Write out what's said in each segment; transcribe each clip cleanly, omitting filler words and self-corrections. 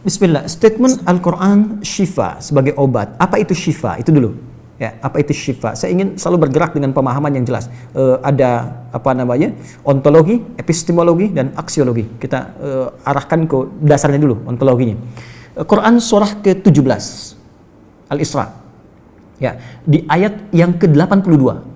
Bismillah, statement Al-Quran syifa sebagai obat. Apa itu syifa? Itu dulu. Ya, apa itu syifa? Saya ingin selalu bergerak dengan pemahaman yang jelas. Ada apa namanya? Ontologi, epistemologi, dan aksiologi. Kita arahkan ke dasarnya dulu, ontologinya. Quran surah ke-17 Al-Isra. Ya, di ayat yang ke-82.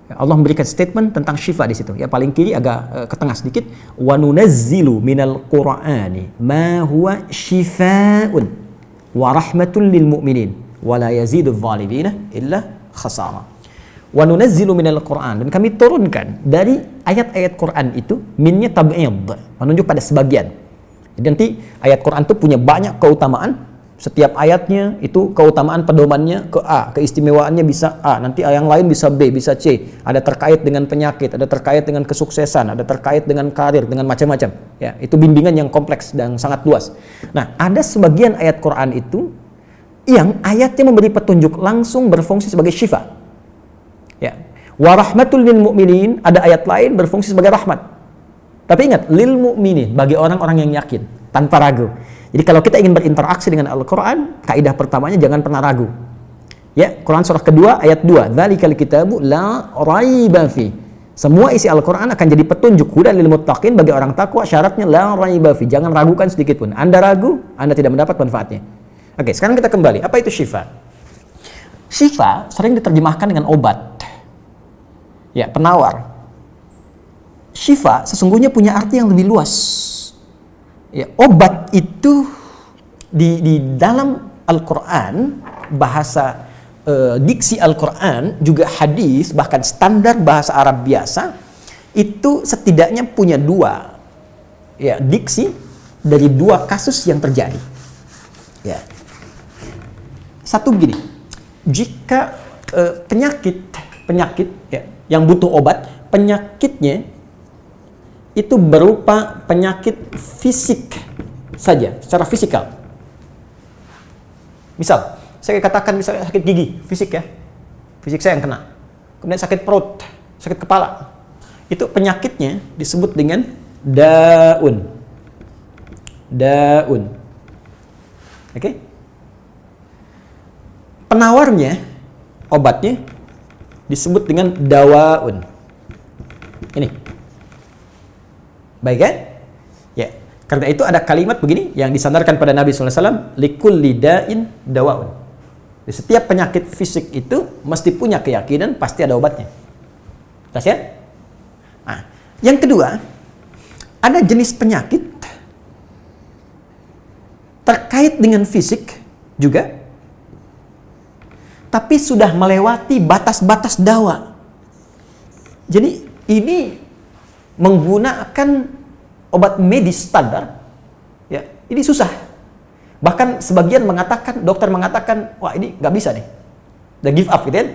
Ya, Allah memberikan statement tentang syifa di situ. Ya, paling kiri agak ke tengah sedikit. Wa nunazzilu minal Qur'ani ma huwa syifaa'un wa rahmatul lil mu'minin wa la yazidul zalimina illa khasara. Wa nunazzilu minal Qur'an, dan kami turunkan dari ayat-ayat Quran itu, minnya tab'id, menunjuk pada sebagian. Jadi nanti ayat Quran itu punya banyak keutamaan. Setiap ayatnya itu keutamaan pedomannya ke A, keistimewaannya bisa A, nanti yang lain bisa B, bisa C. Ada terkait dengan penyakit, ada terkait dengan kesuksesan, ada terkait dengan karir, dengan macam-macam. Ya, itu bimbingan yang kompleks dan sangat luas. Nah, ada sebagian ayat Quran itu yang ayatnya memberi petunjuk langsung berfungsi sebagai syifa. Ya. Wa rahmatul lil mu'minin, ada ayat lain berfungsi sebagai rahmat. Tapi ingat, lil mu'minin, bagi orang-orang yang yakin, tanpa ragu. Jadi kalau kita ingin berinteraksi dengan Al-Quran, kaidah pertamanya jangan pernah ragu. Ya, Quran surah kedua ayat 2. Dzalikal kitabu la raiba fi. Semua isi Al-Quran akan jadi petunjuk hudan lil muttaqin, bagi orang takwa. Syaratnya la raiba fi. Jangan ragukan sedikit pun. Anda ragu, Anda tidak mendapat manfaatnya. Oke, sekarang kita kembali. Apa itu syifa? Syifa sering diterjemahkan dengan obat. Ya, penawar. Syifa sesungguhnya punya arti yang lebih luas. Ya, obat itu di dalam Al-Quran, bahasa diksi Al-Quran, juga hadis, bahkan standar bahasa Arab biasa, itu setidaknya punya dua ya, diksi dari dua kasus yang terjadi. Ya. Satu begini, jika penyakit ya, yang butuh obat, penyakitnya itu berupa penyakit fisik saja, secara fisikal. Misal, saya katakan misalnya sakit gigi, fisik ya, fisik saya yang kena. Kemudian sakit perut, sakit kepala. Itu penyakitnya disebut dengan daun. Daun. Oke? Penawarnya, obatnya disebut dengan dawaun. Ini. Baik kan? Ya. Karena itu ada kalimat begini yang disandarkan pada Nabi SAW, likulli da'in dawaun. Di setiap penyakit fisik itu mesti punya keyakinan pasti ada obatnya. Jelas ya? Nah, yang kedua, ada jenis penyakit terkait dengan fisik juga, tapi sudah melewati batas-batas dawa. Jadi ini menggunakan obat medis standar, ya, ini susah. Bahkan sebagian mengatakan, dokter mengatakan, wah ini nggak bisa nih, udah give up gitu kan?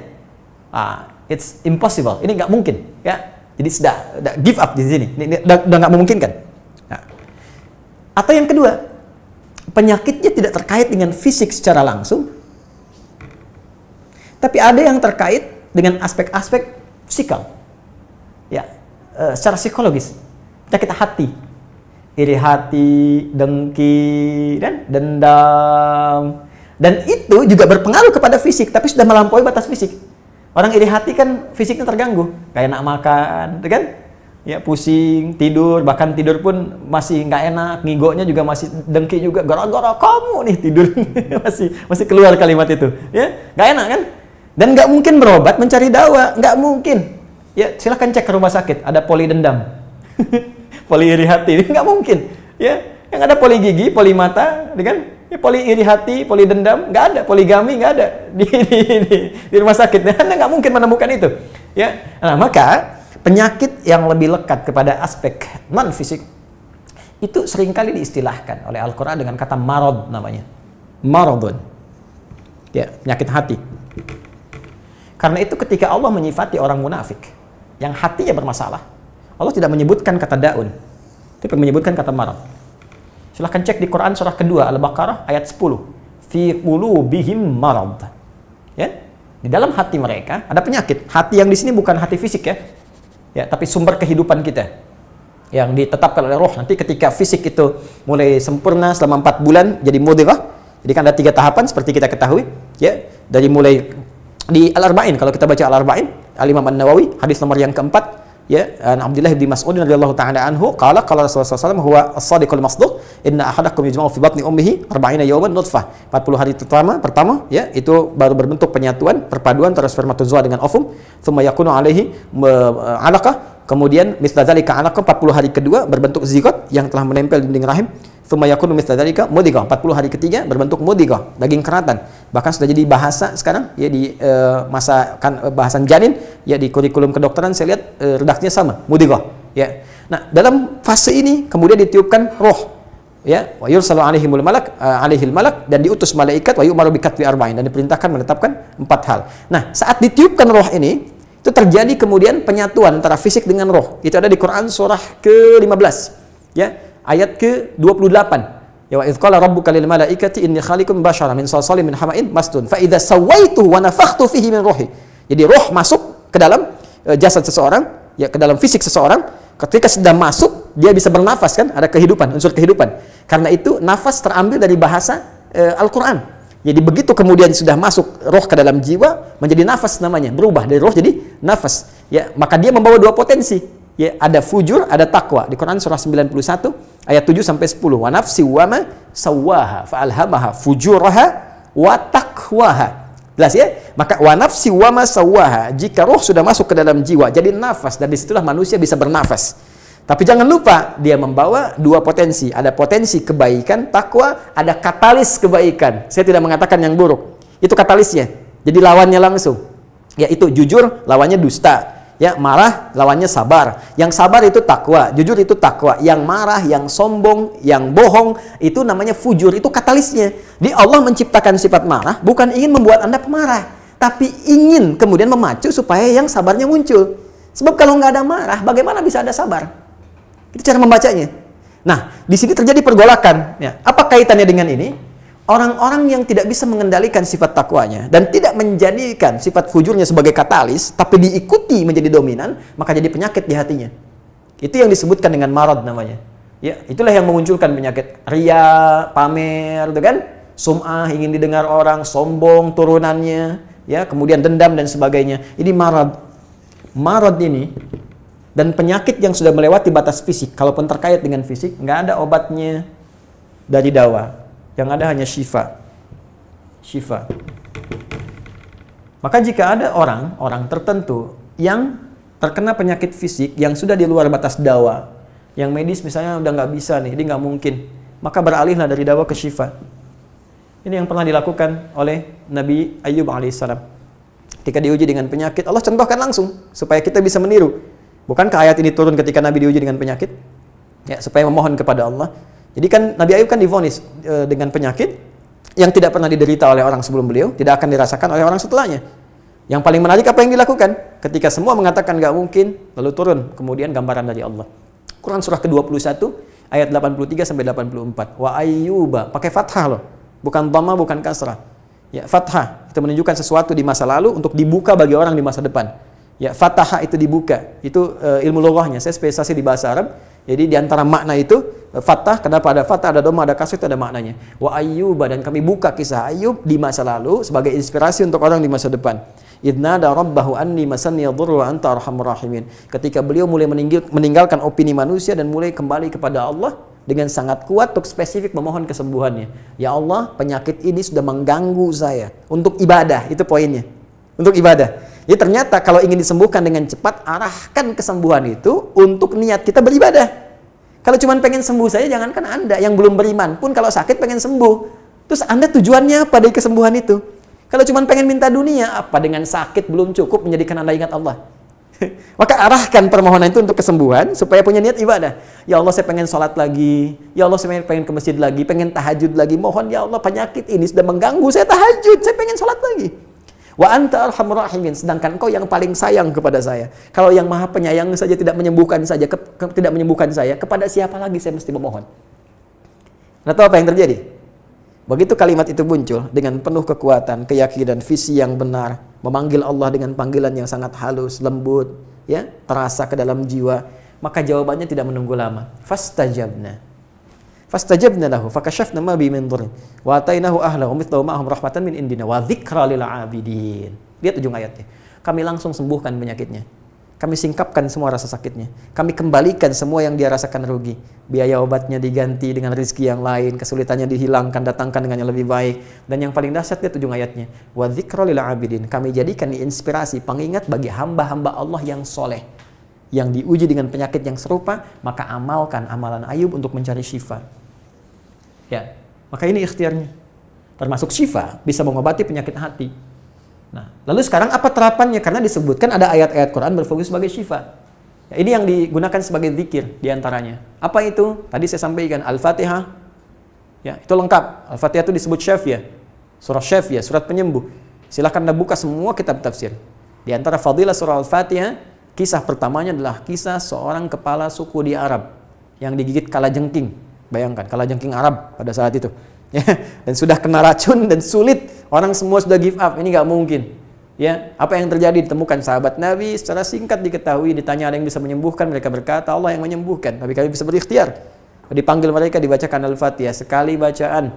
It's impossible, ini nggak mungkin, ya. Jadi sudah give up di sini, ini udah nggak memungkinkan. Nah. Atau yang kedua, penyakitnya tidak terkait dengan fisik secara langsung, tapi ada yang terkait dengan aspek-aspek psikal, ya. Secara psikologis, penyakit hati, iri hati, dengki, dan dendam, dan itu juga berpengaruh kepada fisik, tapi sudah melampaui batas fisik. Orang iri hati kan fisiknya terganggu, kayak enak makan, kan? Ya, pusing, tidur, bahkan tidur pun masih nggak enak, ngigonya juga masih dengki juga, gara-gara kamu nih tidur, masih keluar kalimat itu, ya, nggak enak kan? Dan nggak mungkin berobat mencari dawa, nggak mungkin. Ya, silahkan cek ke rumah sakit, ada poli dendam, poli iri hati, nggak mungkin. Ya, yang ada poli gigi, poli mata, kan? Ya, poli iri hati, poli dendam, nggak ada, poligami nggak ada di rumah sakit. Anda nggak mungkin menemukan itu. Ya, nah maka penyakit yang lebih lekat kepada aspek non fisik itu seringkali diistilahkan oleh Al-Quran dengan kata marad namanya, maradun. Ya, penyakit hati. Karena itu ketika Allah menyifati orang munafik yang hatinya bermasalah, Allah tidak menyebutkan kata daun, tapi menyebutkan kata marad. Silahkan cek di Quran surah kedua Al-Baqarah ayat 10. Fi qulubihim marad. Ya, di dalam hati mereka ada penyakit. Hati yang di sini bukan hati fisik ya. Ya, tapi sumber kehidupan kita. yang ditetapkan oleh roh. Nanti ketika fisik itu mulai sempurna selama 4 bulan jadi mudghah. Jadi kan ada 3 tahapan seperti kita ketahui, ya. Dari mulai di Al-Arba'in, kalau kita baca Al-Arba'in, Al-Imam An-Nawawi, hadis nomor yang keempat, ya, Abdullah bin Mas'ud radhiyallahu ta'ala anhu, qala Rasulullah SAW, huwa as-sadiqul masduq, inna ahadakum yujma'u fi batni ummihi 40 yawman nutfah. 40 hari pertama, ya, itu baru berbentuk penyatuan, perpaduan antara spermatozoa dengan ovum, thumma yakunu alaihi 'alaqah. Kemudian mithla dzalika 'alaqah, 40 hari kedua berbentuk zigot yang telah menempel di dinding rahim. Tsumma yakunu mithla dzalika mudghah, 40 hari ketiga berbentuk mudghah, daging keratan. Bahkan sudah jadi bahasa sekarang ya di masa kan bahasan janin ya di kurikulum kedokteran saya lihat redaksinya sama, mudghah, ya. Nah, dalam fase ini kemudian ditiupkan roh, ya, wa yursalu alaihimul malak, alaihil malak, dan diutus malaikat, wa yu'maru bikatbi arba'in, dan diperintahkan menetapkan 4 hal. Nah, saat ditiupkan roh ini itu terjadi kemudian penyatuan antara fisik dengan roh. Itu ada di Quran surah ke-15, ya, ayat ke-28. Ya, wa idz qala rabbuka lil malaikati inni khaliqun basyaran min salsalin min hama'in masdun fa idza sawaituhu wa nafakhtu fihi min ruhi. Jadi roh masuk ke dalam jasad seseorang, ya, ke dalam fisik seseorang. Ketika sudah masuk, dia bisa bernafas, kan, ada kehidupan, unsur kehidupan. Karena itu nafas terambil dari bahasa Al-Qur'an. Jadi begitu kemudian sudah masuk roh ke dalam jiwa, menjadi nafas namanya, berubah dari roh jadi nafas. Ya, maka dia membawa 2 potensi. Ya, ada fujur, ada takwa. Di Quran surah 91 ayat 7 sampai 10. Wa nafsi wa ma sawwaha fa alhamaha fujuraha wa taqwaha. Jelas ya? Maka wa nafsi wa ma sawwaha, jika roh sudah masuk ke dalam jiwa jadi nafas, dan disitulah manusia bisa bernafas. Tapi jangan lupa, dia membawa 2 potensi. Ada potensi kebaikan, takwa, ada katalis kebaikan. Saya tidak mengatakan yang buruk. Itu katalisnya. Jadi lawannya langsung. Yaitu jujur, lawannya dusta. Ya, marah, lawannya sabar. Yang sabar itu takwa, jujur itu takwa. Yang marah, yang sombong, yang bohong, itu namanya fujur. Itu katalisnya. Jadi Allah menciptakan sifat marah bukan ingin membuat Anda pemarah, tapi ingin kemudian memacu supaya yang sabarnya muncul. Sebab kalau nggak ada marah, bagaimana bisa ada sabar? Itu cara membacanya. Nah, di sini terjadi pergolakan. Ya. Apa kaitannya dengan ini? Orang-orang yang tidak bisa mengendalikan sifat takwanya dan tidak menjadikan sifat fujurnya sebagai katalis, tapi diikuti menjadi dominan, maka jadi penyakit di hatinya. Itu yang disebutkan dengan marad namanya. Ya, itulah yang memunculkan penyakit riya, pamer, gitu kan? Sum'ah, ingin didengar orang, sombong turunannya, ya, kemudian dendam dan sebagainya. Ini marad. Marad ini dan penyakit yang sudah melewati batas fisik, kalaupun terkait dengan fisik, nggak ada obatnya dari dawa. Yang ada hanya syifa. Syifa. Maka jika ada orang tertentu yang terkena penyakit fisik yang sudah di luar batas dawa, yang medis misalnya udah nggak bisa nih, ini nggak mungkin, maka beralihlah dari dawa ke syifa. Ini yang pernah dilakukan oleh Nabi Ayyub alaihissalam. Ketika diuji dengan penyakit, Allah contohkan langsung supaya kita bisa meniru. Bukankah ayat ini turun ketika Nabi diuji dengan penyakit? Ya, supaya memohon kepada Allah. Jadi kan Nabi Ayub kan divonis dengan penyakit yang tidak pernah diderita oleh orang sebelum beliau, tidak akan dirasakan oleh orang setelahnya. Yang paling menarik apa yang dilakukan? Ketika semua mengatakan nggak mungkin, lalu turun kemudian gambaran dari Allah. Quran surah ke-21 ayat 83 sampai 84. Wa ayyuba, pakai fathah loh. Bukan dhamma, bukan kasrah. Ya, fathah itu menunjukkan sesuatu di masa lalu untuk dibuka bagi orang di masa depan. Ya, fataha itu dibuka. Itu ilmu lughahnya. Saya spesialisasi di bahasa Arab. Jadi di antara makna itu fathah, kenapa ada fathah, ada dhamma, ada kasrah, itu ada maknanya. Wa ayyuba, dan kami buka kisah Ayub di masa lalu sebagai inspirasi untuk orang di masa depan. Idnada rabbahu anni masanni yadhurru wa anta arhamur rahimin. Ketika beliau mulai meninggalkan opini manusia dan mulai kembali kepada Allah dengan sangat kuat untuk spesifik memohon kesembuhannya. Ya Allah, penyakit ini sudah mengganggu saya. Untuk ibadah, itu poinnya. Untuk ibadah. Jadi ternyata kalau ingin disembuhkan dengan cepat, arahkan kesembuhan itu untuk niat kita beribadah. Kalau cuma pengen sembuh saja, jangankan Anda yang belum beriman pun kalau sakit pengen sembuh. Terus Anda tujuannya apa dari kesembuhan itu? Kalau cuma pengen minta dunia, apa dengan sakit belum cukup menjadikan Anda ingat Allah? Maka arahkan permohonan itu untuk kesembuhan supaya punya niat ibadah. Ya Allah, saya pengen sholat lagi. Ya Allah, saya pengen ke masjid lagi, pengen tahajud lagi. Mohon ya Allah, penyakit ini sudah mengganggu saya tahajud, saya pengen sholat lagi. Wa anta arhamur rahimin, sedangkan Engkau yang paling sayang kepada saya. Kalau yang Maha Penyayang saja tidak menyembuhkan saya, kepada siapa lagi saya mesti memohon? Nah, tahu apa yang terjadi? Begitu kalimat itu muncul dengan penuh kekuatan, keyakinan, visi yang benar, memanggil Allah dengan panggilan yang sangat halus, lembut, ya, terasa ke dalam jiwa, Maka jawabannya tidak menunggu lama. Fastajabna lahu fakashafna ma bi min dhurrin wa atainahu ahlahu mithlahu ma'ahum rahmatan min indina wa dzikra lil 'abidin. Lihat ujung ayatnya. Kami langsung sembuhkan penyakitnya. Kami singkapkan semua rasa sakitnya. Kami kembalikan semua yang dia rasakan rugi. Biaya obatnya diganti dengan rezeki yang lain, kesulitannya dihilangkan, datangkan dengan yang lebih baik. Dan yang paling dahsyat, lihat ujung ayatnya. Wa dzikra lil 'abidin. Kami jadikan inspirasi, pengingat bagi hamba-hamba Allah yang soleh, yang diuji dengan penyakit yang serupa, maka amalkan amalan Ayub untuk mencari syifa. Ya, maka ini ikhtiarnya. Termasuk syifa, bisa mengobati penyakit hati. Nah, lalu sekarang apa terapannya? Karena disebutkan ada ayat-ayat Quran berfungsi sebagai syifa. Ya, ini yang digunakan sebagai zikir diantaranya. Apa itu? Tadi saya sampaikan Al-Fatihah. Ya, itu lengkap. Al-Fatihah itu disebut syafiyah. Surah syafiyah, surat penyembuh. Silahkan Anda buka semua kitab tafsir. Di antara fadilah surah Al-Fatihah, kisah pertamanya adalah kisah seorang kepala suku di Arab yang digigit kalajengking. Bayangkan, kalajengking Arab pada saat itu. Ya, dan sudah kena racun dan sulit, orang semua sudah give up, ini nggak mungkin. Ya, apa yang terjadi? Ditemukan sahabat Nabi, secara singkat diketahui, ditanya ada yang bisa menyembuhkan, mereka berkata Allah yang menyembuhkan, tapi kami bisa berikhtiar. Dipanggil mereka, dibacakan Al-Fatihah sekali bacaan,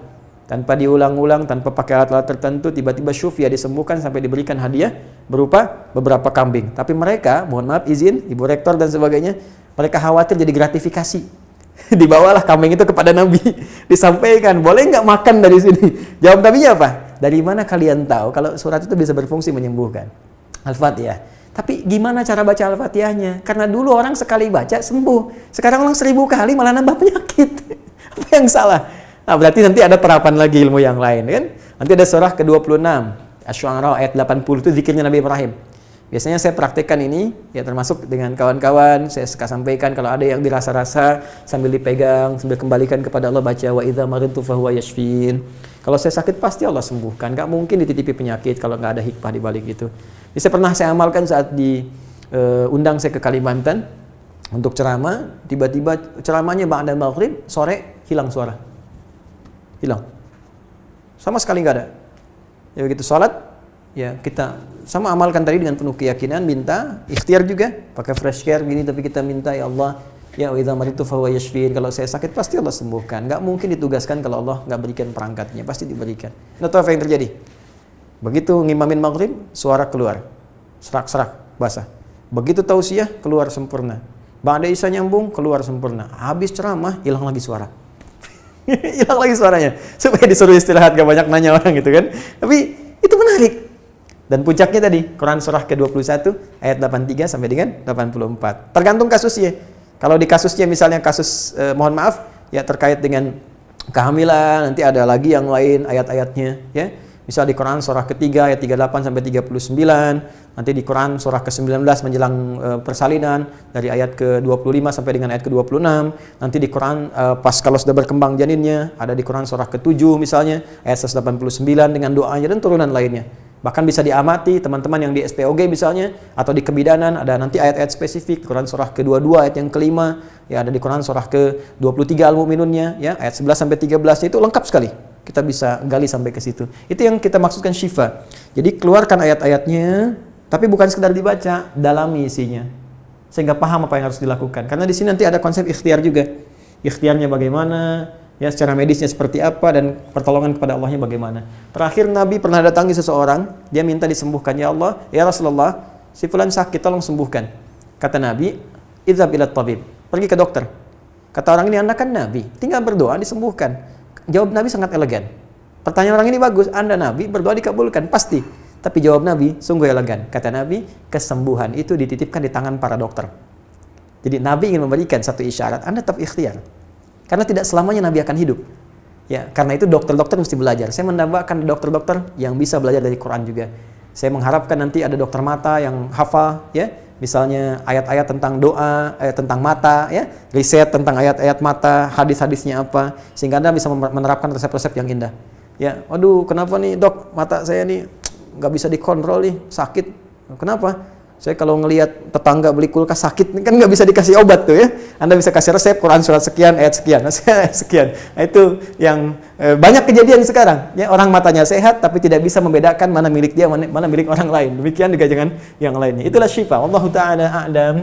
tanpa diulang-ulang, tanpa pakai alat-alat tertentu, tiba-tiba syufia disembuhkan sampai diberikan hadiah berupa beberapa kambing. Tapi mereka, mohon maaf izin, Ibu Rektor dan sebagainya, mereka khawatir jadi gratifikasi. Dibawalah kambing itu kepada Nabi, disampaikan, boleh nggak makan dari sini? Jawab Nabinya apa? Dari mana kalian tahu kalau surat itu bisa berfungsi menyembuhkan? Al-Fatihah. Tapi gimana cara baca Al-Fatihahnya? Karena dulu orang sekali baca sembuh, sekarang orang 1000 kali malah nambah penyakit. Apa yang salah? Nah, berarti nanti ada terapan lagi ilmu yang lain, kan? Nanti ada surah ke-26, Asy-Syu'ara ayat 80 itu zikirnya Nabi Ibrahim. Biasanya saya praktekkan ini, ya termasuk dengan kawan-kawan, saya suka sampaikan kalau ada yang dirasa-rasa sambil dipegang, sambil kembalikan kepada Allah, baca wa idza maridtu fahuwa yashfin. Kalau saya sakit pasti Allah sembuhkan, nggak mungkin dititipi penyakit kalau nggak ada hikmah di balik itu. Bisa pernah saya amalkan saat diundang saya ke Kalimantan untuk ceramah, tiba-tiba ceramahnya ba'da maghrib, sore hilang suara. Hilang. Sama sekali nggak ada. Ya begitu sholat, ya kita sama amalkan tadi dengan penuh keyakinan, minta, ikhtiar juga, pakai fresh care gini, tapi kita minta, ya Allah, ya wa idza maridtu fahuwa yashfin, kalau saya sakit pasti Allah sembuhkan. Nggak mungkin ditugaskan kalau Allah nggak berikan perangkatnya, pasti diberikan. Nah, tahu apa yang terjadi? Begitu ngimamin maghrib, suara keluar, serak-serak, basah. Begitu tausiah, keluar sempurna. Ba'da isya nyambung, keluar sempurna. Habis ceramah, hilang lagi suara. Hilang lagi suaranya, supaya disuruh istirahat, gak banyak nanya orang gitu kan. Tapi itu menarik. Dan puncaknya tadi, Quran surah ke-21 ayat 83 sampai dengan 84. Tergantung kasusnya. Kalau di kasusnya misalnya kasus mohon maaf ya terkait dengan kehamilan, nanti ada lagi yang lain ayat-ayatnya ya. Misal di Quran surah ketiga ayat 38 sampai 39, nanti di Quran surah ke-19 menjelang persalinan dari ayat ke-25 sampai dengan ayat ke-26, nanti di Quran pas kalau sudah berkembang janinnya, ada di Quran surah ke-7 misalnya ayat 189 dengan doanya dan turunan lainnya. Bahkan bisa diamati teman-teman yang di SPOG misalnya atau di kebidanan, ada nanti ayat-ayat spesifik. Quran surah ke-22 ayat yang kelima, ya ada di Quran surah ke-23 Al-Mu'minunnya ya ayat 11 sampai 13 itu lengkap sekali. Kita bisa gali sampai ke situ. Itu yang kita maksudkan syifa. Jadi keluarkan ayat-ayatnya, tapi bukan sekedar dibaca, dalami isinya. Sehingga paham apa yang harus dilakukan. Karena di sini nanti ada konsep ikhtiar juga. Ikhtiarnya bagaimana? Ya, secara medisnya seperti apa dan pertolongan kepada Allahnya bagaimana. Terakhir Nabi pernah datangi seseorang, dia minta disembuhkan, ya Allah, ya Rasulullah, si fulan sakit, tolong sembuhkan. Kata Nabi, idzhab ila tabib, pergi ke dokter. Kata orang ini, Anda kan Nabi, tinggal berdoa disembuhkan. Jawab Nabi sangat elegan. Pertanyaan orang ini bagus, Anda Nabi, berdoa dikabulkan, pasti. Tapi jawab Nabi sungguh elegan. Kata Nabi, kesembuhan itu dititipkan di tangan para dokter. Jadi Nabi ingin memberikan satu isyarat, Anda tetap ikhtiar. Karena tidak selamanya Nabi akan hidup. Ya, karena itu dokter-dokter mesti belajar. Saya mendambakan dokter-dokter yang bisa belajar dari Quran juga. Saya mengharapkan nanti ada dokter mata yang hafal, ya, misalnya ayat-ayat tentang doa, tentang mata, ya, riset tentang ayat-ayat mata, hadis-hadisnya apa, sehingga Anda bisa menerapkan resep-resep yang indah. Ya, waduh, kenapa nih dok, mata saya nih nggak bisa dikontrol nih, sakit. Kenapa? Saya kalau ngelihat tetangga beli kulkas sakit, kan nggak bisa dikasih obat tuh ya. Anda bisa kasih resep Quran surat sekian, ayat sekian, sekian. Nah, itu yang banyak kejadian sekarang. Ya, orang matanya sehat tapi tidak bisa membedakan mana milik dia, mana milik orang lain. Demikian juga dengan yang lainnya. Itulah syifa. Wallahu ta'ala a'lam.